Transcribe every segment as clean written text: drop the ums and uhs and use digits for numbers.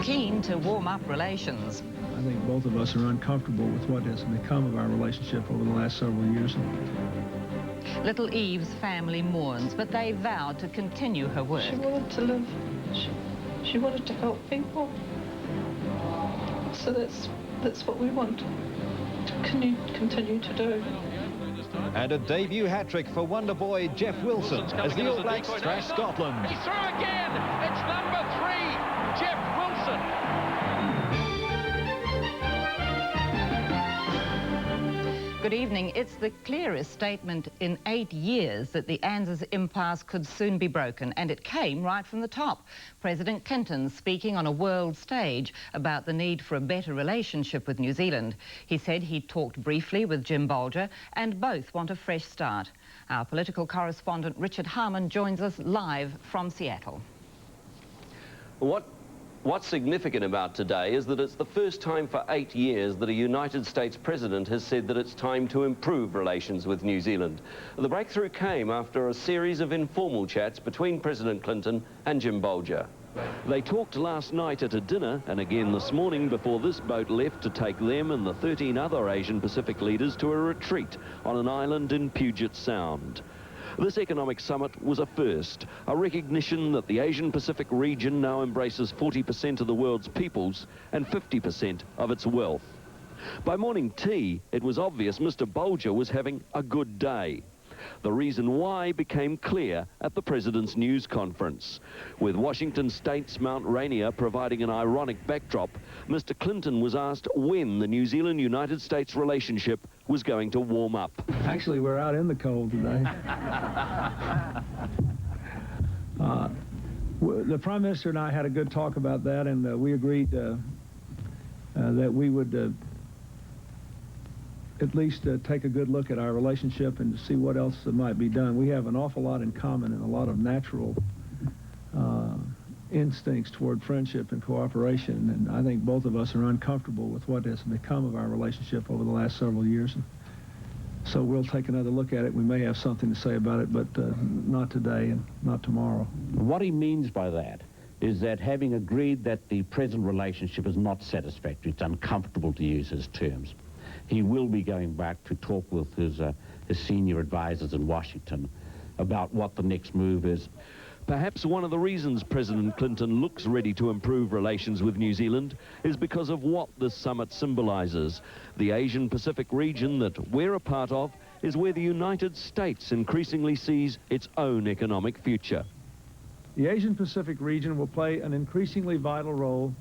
keen to warm up relations. I think both of us are uncomfortable with what has become of our relationship over the last several years. Little Eve's family mourns, but they vowed to continue her work. She wanted to live. She wanted to help people. So that's what we want to continue to do. And a debut hat-trick for wonder boy Jeff Wilson as the All Blacks thrash Scotland. He's through again. It's number 3, Jeff Wilson. Good evening. It's the clearest statement in 8 years that the ANZUS impasse could soon be broken, and it came right from the top. President Clinton speaking on a world stage about the need for a better relationship with New Zealand. He said he talked briefly with Jim Bolger, and both want a fresh start. Our political correspondent Richard Harman joins us live from Seattle. What's significant about today is that it's the first time for 8 years that a United States president has said that it's time to improve relations with New Zealand. The breakthrough came after a series of informal chats between President Clinton and Jim Bolger. They talked last night at a dinner and again this morning before this boat left to take them and the 13 other Asian Pacific leaders to a retreat on an island in Puget Sound. This economic summit was a first, a recognition that the Asian Pacific region now embraces 40% of the world's peoples and 50% of its wealth. By morning tea, it was obvious Mr. Bolger was having a good day. The reason why became clear at the President's news conference. With Washington State's Mount Rainier providing an ironic backdrop, Mr. Clinton was asked when the New Zealand-United States relationship was going to warm up. Actually, we're out in the cold today. The Prime Minister and I had a good talk about that, and we agreed that we would at least take a good look at our relationship and to see what else might be done. We have an awful lot in common and a lot of natural instincts toward friendship and cooperation, and I think both of us are uncomfortable with what has become of our relationship over the last several years. So we'll take another look at it. We may have something to say about it, but not today and not tomorrow. What he means by that is that having agreed that the present relationship is not satisfactory, it's uncomfortable to use his terms, he will be going back to talk with his senior advisors in Washington about what the next move is. Perhaps one of the reasons President Clinton looks ready to improve relations with New Zealand is because of what this summit symbolizes. The Asian Pacific region that we're a part of is where the United States increasingly sees its own economic future. The Asian Pacific region will play an increasingly vital role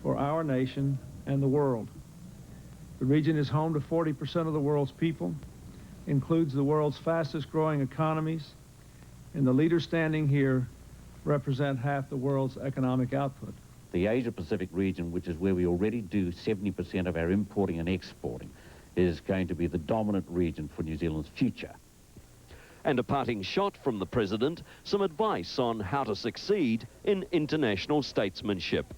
for our nation and the world. The region is home to 40% of the world's people, includes the world's fastest growing economies, and the leaders standing here represent half the world's economic output. The Asia-Pacific region, which is where we already do 70% of our importing and exporting, is going to be the dominant region for New Zealand's future. And a parting shot from the President, some advice on how to succeed in international statesmanship.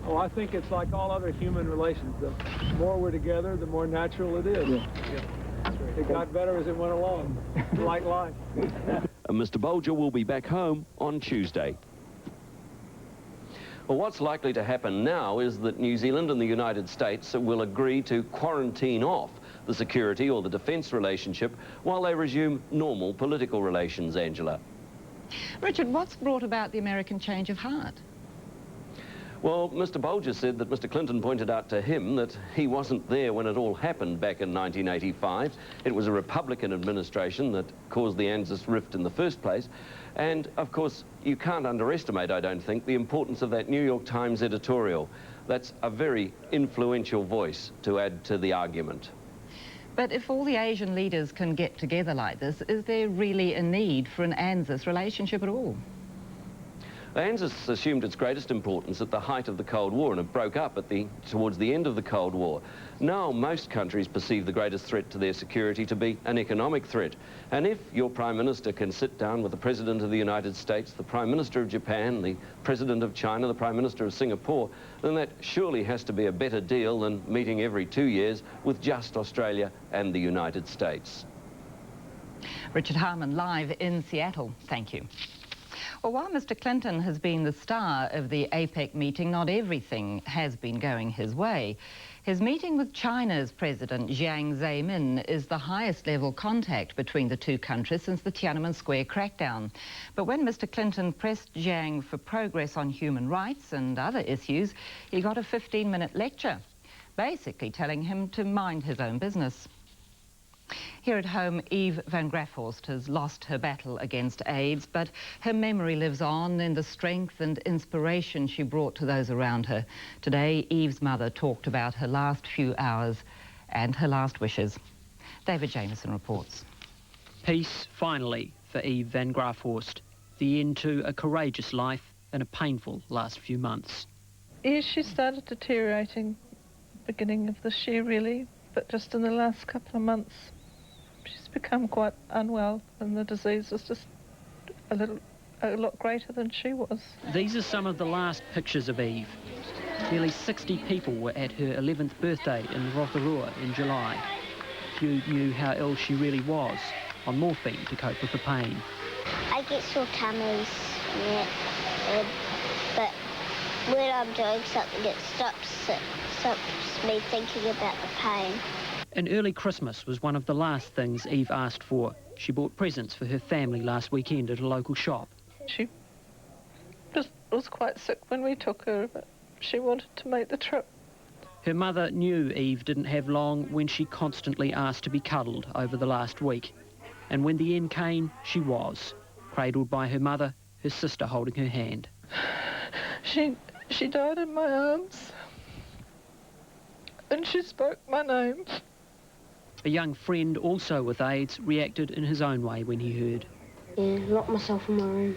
Oh, I think it's like all other human relations. The more we're together, the more natural it is. It got better as it went along, like life. Mr. Bolger will be back home on Tuesday. Well, what's likely to happen now is that New Zealand and the United States will agree to quarantine off the security or the defence relationship while they resume normal political relations, Angela. Richard, what's brought about the American change of heart? Well, Mr. Bolger said that Mr. Clinton pointed out to him that he wasn't there when it all happened back in 1985. It was a Republican administration that caused the ANZUS rift in the first place. And, of course, you can't underestimate, I don't think, the importance of that New York Times editorial. That's a very influential voice to add to the argument. But if all the Asian leaders can get together like this, is there really a need for an ANZUS relationship at all? ANZUS assumed its greatest importance at the height of the Cold War, and it broke up towards the end of the Cold War. Now most countries perceive the greatest threat to their security to be an economic threat. And if your Prime Minister can sit down with the President of the United States, the Prime Minister of Japan, the President of China, the Prime Minister of Singapore, then that surely has to be a better deal than meeting every 2 years with just Australia and the United States. Richard Harman live in Seattle. Thank you. Well, while Mr. Clinton has been the star of the APEC meeting, not everything has been going his way. His meeting with China's President Jiang Zemin is the highest level contact between the two countries since the Tiananmen Square crackdown. But when Mr. Clinton pressed Jiang for progress on human rights and other issues, he got a 15-minute lecture, basically telling him to mind his own business. Here at home, Eve van Grafforst has lost her battle against AIDS, but her memory lives on in the strength and inspiration she brought to those around her. Today, Eve's mother talked about her last few hours and her last wishes. David Jameson reports. Peace, finally, for Eve van Grafforst. The end to a courageous life and a painful last few months. Yeah, she started deteriorating beginning of this year, really, but just in the last couple of months. She's become quite unwell and the disease was just a lot greater than she was. These are some of the last pictures of Eve. Nearly 60 people were at her 11th birthday in Rotorua in July. Few knew how ill she really was, on morphine to cope with the pain. I get sore tummies, yeah, but when I'm doing something it stops me thinking about the pain. An early Christmas was one of the last things Eve asked for. She bought presents for her family last weekend at a local shop. She just was quite sick when we took her, but she wanted to make the trip. Her mother knew Eve didn't have long when she constantly asked to be cuddled over the last week. And when the end came, she was, cradled by her mother, her sister holding her hand. She died in my arms, and she spoke my name. A young friend, also with AIDS, reacted in his own way when he heard. Yeah, locked myself in my room.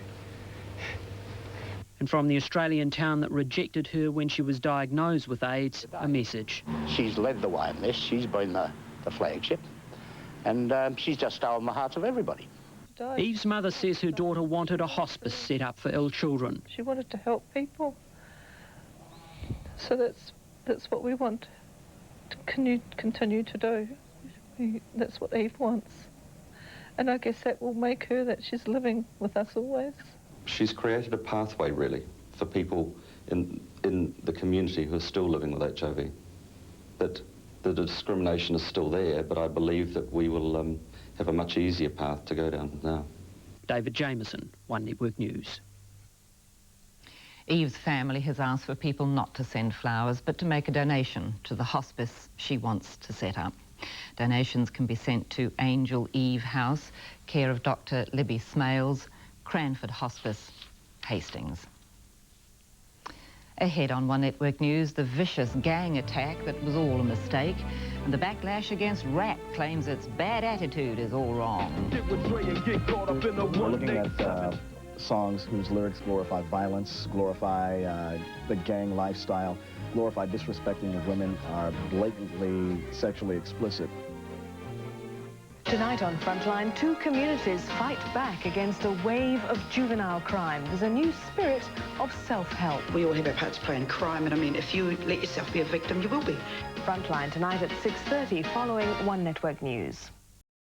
And from the Australian town that rejected her when she was diagnosed with AIDS, a message. She's led the way in this. She's been the flagship. And she's just stolen the hearts of everybody. Eve's mother says her daughter wanted a hospice set up for ill children. She wanted to help people. So that's what we want to continue to do. That's what Eve wants. And I guess that will make her that she's living with us always. She's created a pathway, really, for people in the community who are still living with HIV. That the discrimination is still there, but I believe that we will have a much easier path to go down now. David Jameson, One Network News. Eve's family has asked for people not to send flowers, but to make a donation to the hospice she wants to set up. Donations can be sent to Angel Eve House, care of Dr. Libby Smales, Cranford Hospice, Hastings. Ahead on One Network News, the vicious gang attack that was all a mistake, and the backlash against rap claims its bad attitude is all wrong. We're looking at songs whose lyrics glorify violence, glorify the gang lifestyle, glorify disrespecting of women, are blatantly sexually explicit. Tonight on Frontline, two communities fight back against a wave of juvenile crime. There's a new spirit of self-help. We all have our part to play in crime, and I mean, if you let yourself be a victim, you will be. Frontline tonight at 6:30 following One Network News.